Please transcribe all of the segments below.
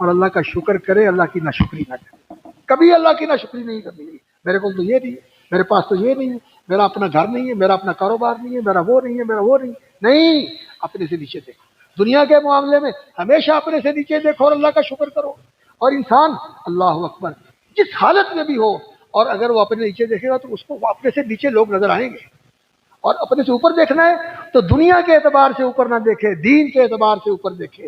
اور اللہ کا شکر کرے، اللہ کی ناشکری نہ کرے. کبھی اللہ کی ناشکری نہیں کرنی ہے. میرے کو تو یہ نہیں ہے، میرے پاس تو یہ نہیں ہے، میرا اپنا گھر نہیں ہے، میرا اپنا کاروبار نہیں ہے، میرا وہ نہیں ہے، میرا وہ نہیں. نہیں، اپنے سے نیچے دیکھو. دنیا کے معاملے میں ہمیشہ اپنے سے نیچے دیکھو اور اللہ کا شکر کرو. اور انسان اللہ اکبر جس حالت میں بھی ہو، اور اگر وہ اپنے نیچے دیکھے گا تو اس کو اپنے سے نیچے لوگ نظر آئیں گے. اور اپنے سے اوپر دیکھنا ہے تو دنیا کے اعتبار سے اوپر نہ دیکھے، دین کے اعتبار سے اوپر دیکھے.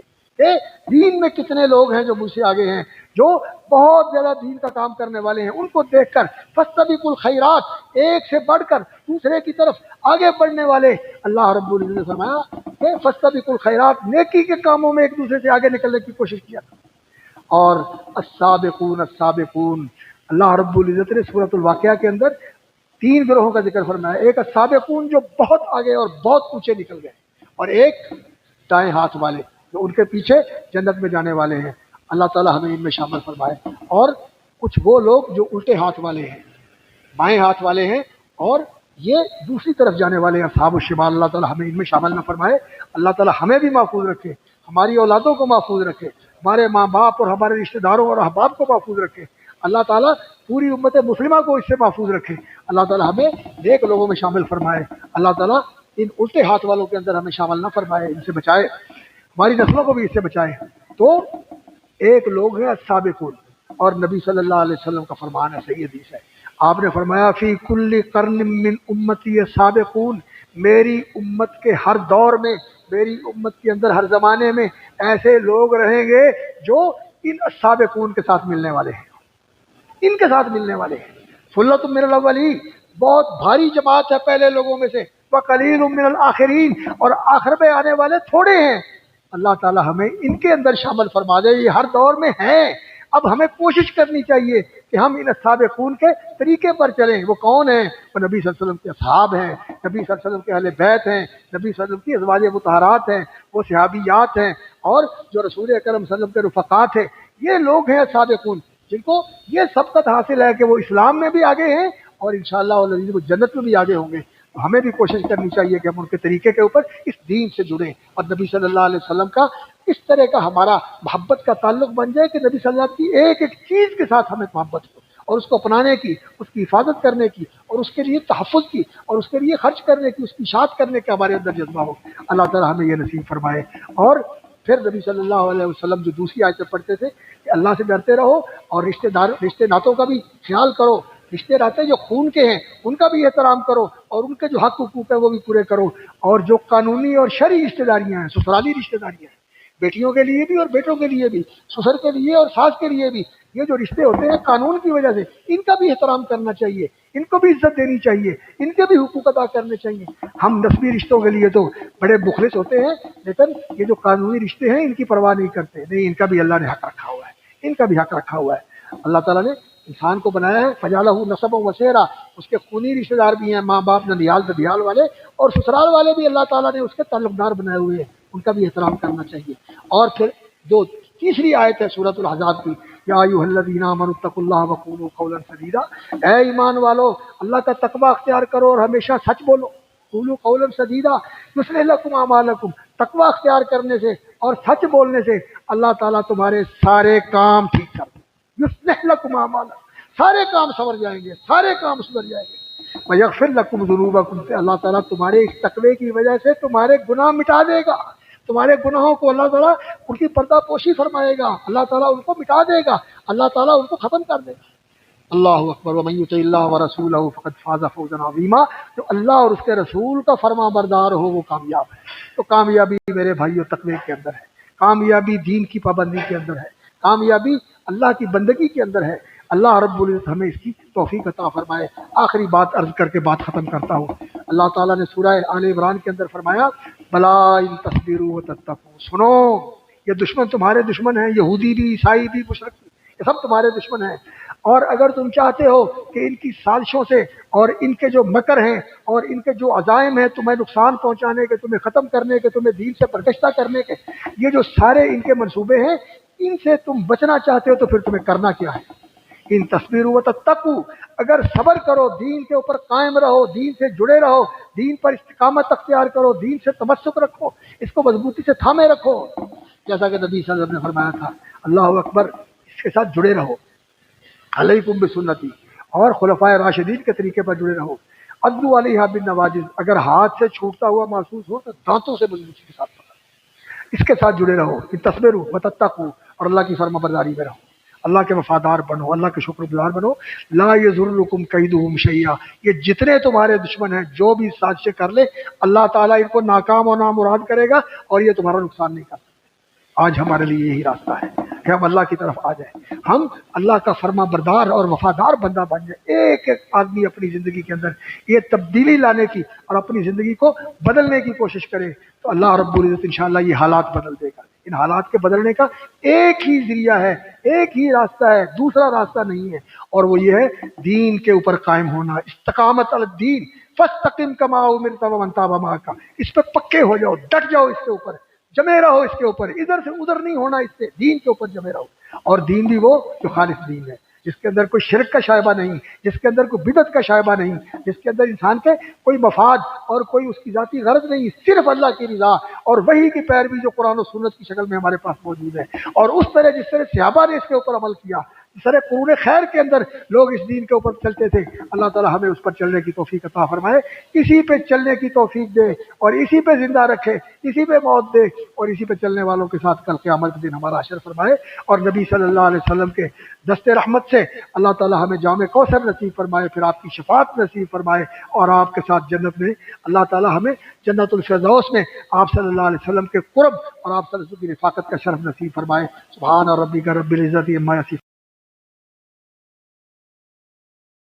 دین میں کتنے لوگ ہیں جو مجھ سے آگے ہیں، جو بہت زیادہ دین کا کام کرنے والے ہیں، ان کو دیکھ کر فاستبقوا الخیرات، ایک سے بڑھ کر دوسرے کی طرف آگے بڑھنے والے. اللہ رب العزت نے فرمایا کہ فاستبقوا الخیرات، نیکی کے کاموں میں ایک دوسرے سے آگے نکلنے کی کوشش کیا. اور السابقون السابقون، اللہ رب العزت نے سورۃ الواقعہ کے اندر 3 گروہوں کا ذکر فرمایا. ایک السابقون جو بہت آگے اور بہت اونچے نکل گئے، اور ایک دائیں ہاتھ والے جو ان کے پیچھے جنت میں جانے والے ہیں. اللہ تعالی ہمیں ان میں شامل فرمائے. اور کچھ وہ لوگ جو الٹے ہاتھ والے ہیں، بائیں ہاتھ والے ہیں، اور یہ دوسری طرف جانے والے ہیں، اصحاب الشمال. اللہ تعالی ہمیں ان میں شامل نہ فرمائے. اللہ تعالی ہمیں بھی محفوظ رکھے، ہماری اولادوں کو محفوظ رکھے، ہمارے ماں باپ اور ہمارے رشتہ داروں اور احباب کو محفوظ رکھے. اللہ تعالیٰ پوری امت مسلمہ کو اس سے محفوظ رکھے. اللہ تعالیٰ ہمیں نیک لوگوں میں شامل فرمائے. اللہ تعالیٰ ان الٹے ہاتھ والوں کے اندر ہمیں شامل نہ فرمائے، ان سے بچائے، ہماری نسلوں کو بھی اس سے بچائے. تو ایک لوگ ہیں السابقون، اور نبی صلی اللہ علیہ وسلم کا فرمان ہے، صحیح حدیث ہے. آپ نے فرمایا فی کل قرن من امتی سابقون، میری امت کے ہر دور میں، میری امت کے اندر ہر زمانے میں ایسے لوگ رہیں گے جو ان السابقون کے ساتھ ملنے والے ہیں، ان کے ساتھ ملنے والے ہیں. ثلۃ من الاولین، بہت بھاری جماعت ہے پہلے لوگوں میں سے، وقلیل من الآخرین، اور آخر میں آنے والے تھوڑے ہیں. اللہ تعالی ہمیں ان کے اندر شامل فرما دے. یہ ہر دور میں ہیں. اب ہمیں کوشش کرنی چاہیے کہ ہم ان السابقون کے طریقے پر چلیں. وہ کون ہیں؟ وہ نبی صلی اللہ علیہ وسلم کے اصحاب ہیں، نبی صلی اللہ علیہ وسلم کے اہل بیت ہیں، نبی صلی اللہ علیہ وسلم کی ازواج مطہرات ہیں، وہ صحابیات ہیں، اور جو رسول اکرم صلی اللہ علیہ وسلم کے رفقات ہیں. یہ لوگ ہیں السابقون جن کو یہ سبقت حاصل ہے کہ وہ اسلام میں بھی آگے ہیں، اور انشاءاللہ وہ جنت میں بھی آگے ہوں گے. ہمیں بھی کوشش کرنی چاہیے کہ ہم ان کے طریقے کے اوپر اس دین سے جڑیں، اور نبی صلی اللہ علیہ وسلم کا اس طرح کا ہمارا محبت کا تعلق بن جائے کہ نبی صلی اللہ علیہ وسلم کی ایک ایک چیز کے ساتھ ہمیں محبت ہو، اور اس کو اپنانے کی، اس کی حفاظت کرنے کی، اور اس کے لیے تحفظ کی، اور اس کے لیے خرچ کرنے کی، اس کی اشاعت کرنے کا ہمارے اندر جذبہ ہو. اللہ تعالی ہمیں یہ نصیب فرمائے. اور پھر نبی صلی اللہ علیہ وسلم جو دوسری آیتیں پڑھتے تھے کہ اللہ سے ڈرتے رہو، اور رشتے ناتوں کا بھی خیال کرو. رشتے ناتے جو خون کے ہیں ان کا بھی احترام کرو، اور ان کے جو حق حقوق ہیں وہ بھی پورے کرو. اور جو قانونی اور شرعی رشتے داریاں ہیں، سسرالی رشتے داریاں ہیں، بیٹیوں کے لیے بھی اور بیٹوں کے لیے بھی، سسر کے لیے اور ساس کے لیے بھی، یہ جو رشتے ہوتے ہیں قانون کی وجہ سے، ان کا بھی احترام کرنا چاہیے، ان کو بھی عزت دینی چاہیے، ان کے بھی حقوق ادا کرنے چاہیے. ہم نسبی رشتوں کے لیے تو بڑے مخلص ہوتے ہیں، لیکن یہ جو قانونی رشتے ہیں ان کی پرواہ نہیں کرتے. نہیں، ان کا بھی اللہ نے حق رکھا ہوا ہے، ان کا بھی حق رکھا ہوا ہے. اللہ تعالیٰ نے انسان کو بنایا ہے فجالہ نسب و وسیرا، اس کے خونی رشتے دار بھی ہیں، ماں باپ ددیال والے، اور سسرال والے بھی اللہ تعالیٰ نے اس کے تعلق دار بنائے ہوئے ہیں، ان کا بھی احترام کرنا چاہیے. اور پھر جو تیسری آیت ہے سورۃ الاحزاب کی، یا ایھا الذین آمنوا اتقوا اللہ وقولوا قولا سدیدا، اے ایمان والو اللہ کا تقوی اختیار کرو اور ہمیشہ سچ بولو. قولوا قولا سدیدا یصلح لکم اعمالکم، تقوی اختیار کرنے سے اور سچ بولنے سے اللہ تعالیٰ تمہارے سارے کام ٹھیک کر دے. یصلح لکم اعمالکم، سارے کام سنور جائیں گے، سارے کام سدھر جائیں گے. ویغفر لکم ذنوبکم، کہ اللہ تعالیٰ تمہارے اس تقوی کی وجہ سے تمہارے گناہ مٹا دے گا. تمہارے گناہوں کو اللہ تعالیٰ ان کی پردہ پوشی فرمائے گا، اللہ تعالیٰ ان کو مٹا دے گا، اللہ تعالیٰ ان کو ختم کر دے گا. اللہ اکبر. ومن یطع اللہ ورسولہ فقد فاز فوزا عظیما، جو اللہ اور اس کے رسول کا فرما بردار ہو وہ کامیاب ہے. تو کامیابی میرے بھائیو تقوی کے اندر ہے، کامیابی دین کی پابندی کے اندر ہے، کامیابی اللہ کی بندگی کے اندر ہے. اللہ رب العزت ہمیں اس کی توفیق عطا فرمائے. آخری بات عرض کر کے بات ختم کرتا ہوں. اللہ تعالیٰ نے سورہ آل عمران کے اندر فرمایا بلا ان تصبروا وتتقوا، سنو یہ دشمن تمہارے دشمن ہیں، یہودی بھی، عیسائی بھی، مشرک بھی، یہ سب تمہارے دشمن ہیں. اور اگر تم چاہتے ہو کہ ان کی سازشوں سے اور ان کے جو مکر ہیں اور ان کے جو عزائم ہیں تمہیں نقصان پہنچانے کے، تمہیں ختم کرنے کے، تمہیں دین سے برگشتہ کرنے کے، یہ جو سارے ان کے منصوبے ہیں، ان سے تم بچنا چاہتے ہو تو پھر تمہیں کرنا کیا ہے؟ ان تصبروا وتتقوا، اگر صبر کرو، دین کے اوپر قائم رہو، دین سے جڑے رہو، دین پر استقامت اختیار کرو، دین سے تمسک رکھو، اس کو مضبوطی سے تھامے رکھو. جیسا کہ نبی صلی اللہ علیہ وسلم نے فرمایا تھا اللہ اکبر، اس کے ساتھ جڑے رہو، علیکم بسنتی، اور خلفائے راشدین کے طریقے پر جڑے رہو، عضو علیہا بالنواجذ، اگر ہاتھ سے چھوٹتا ہوا محسوس ہو تو دانتوں سے مضبوطی کے ساتھ پکڑو، اس کے ساتھ جڑے رہو، کہ تصبروا وتتقوا، اور اللہ کی فرما برداری میں رہو، اللہ کے وفادار بنو، اللہ کے شکر گزار بنو، لا یضرکم کیدہم شیئا، یہ جتنے تمہارے دشمن ہیں جو بھی سازشیں کر لے، اللہ تعالیٰ ان کو ناکام اور نامراد کرے گا، اور یہ تمہارا نقصان نہیں کر سکتے۔ آج ہمارے لیے یہی راستہ ہے کہ ہم اللہ کی طرف آ جائیں، ہم اللہ کا فرما بردار اور وفادار بندہ بن جائیں۔ ایک ایک آدمی اپنی زندگی کے اندر یہ تبدیلی لانے کی اور اپنی زندگی کو بدلنے کی کوشش کرے تو اللہ رب العزت انشاءاللہ یہ حالات بدل دے گا۔ ان حالات کے بدلنے کا ایک ہی ذریعہ ہے، ایک ہی راستہ ہے، دوسرا راستہ نہیں ہے، اور وہ یہ ہے دین کے اوپر قائم ہونا، استقامت علی الدین، فاستقم کما امرت ومن تاب معک، اس پہ پکے ہو جاؤ، ڈٹ جاؤ، اس کے اوپر جمے رہو، اس کے اوپر ادھر سے ادھر نہیں ہونا، اس سے دین کے اوپر جمے رہو، اور دین بھی وہ جو خالص دین ہے، جس کے اندر کوئی شرک کا شائبہ نہیں، جس کے اندر کوئی بدعت کا شائبہ نہیں، جس کے اندر انسان کے کوئی مفاد اور کوئی اس کی ذاتی غرض نہیں، صرف اللہ کی رضا اور وہی کی پیروی جو قرآن و سنت کی شکل میں ہمارے پاس موجود ہے، اور اس طرح جس طرح صحابہ نے اس کے اوپر عمل کیا، جس طرح قرون خیر کے اندر لوگ اس دین کے اوپر چلتے تھے، اللہ تعالی ہمیں اس پر چلنے کی توفیق عطا فرمائے، اسی پہ چلنے کی توفیق دے اور اسی پہ زندہ رکھے، اسی پہ موت دے اور اسی پہ چلنے والوں کے ساتھ کل قیامت کے دن ہمارا حشر فرمائے، اور نبی صلی اللہ علیہ وسلم کے دست رحمت سے اللہ تعالی ہمیں جام کوثر نصیب فرمائے، پھر آپ کی شفاعت نصیب فرمائے، اور آپ کے ساتھ جنت میں اللہ تعالی ہمیں جنت الفردوس میں آپ صلی اللہ علیہ وسلم کے قرب اور آپ صلی اللہ علیہ وسلم کی رفاقت کا شرف نصیب فرمائے۔ سبحان ربک رب العزت عما یصفون۔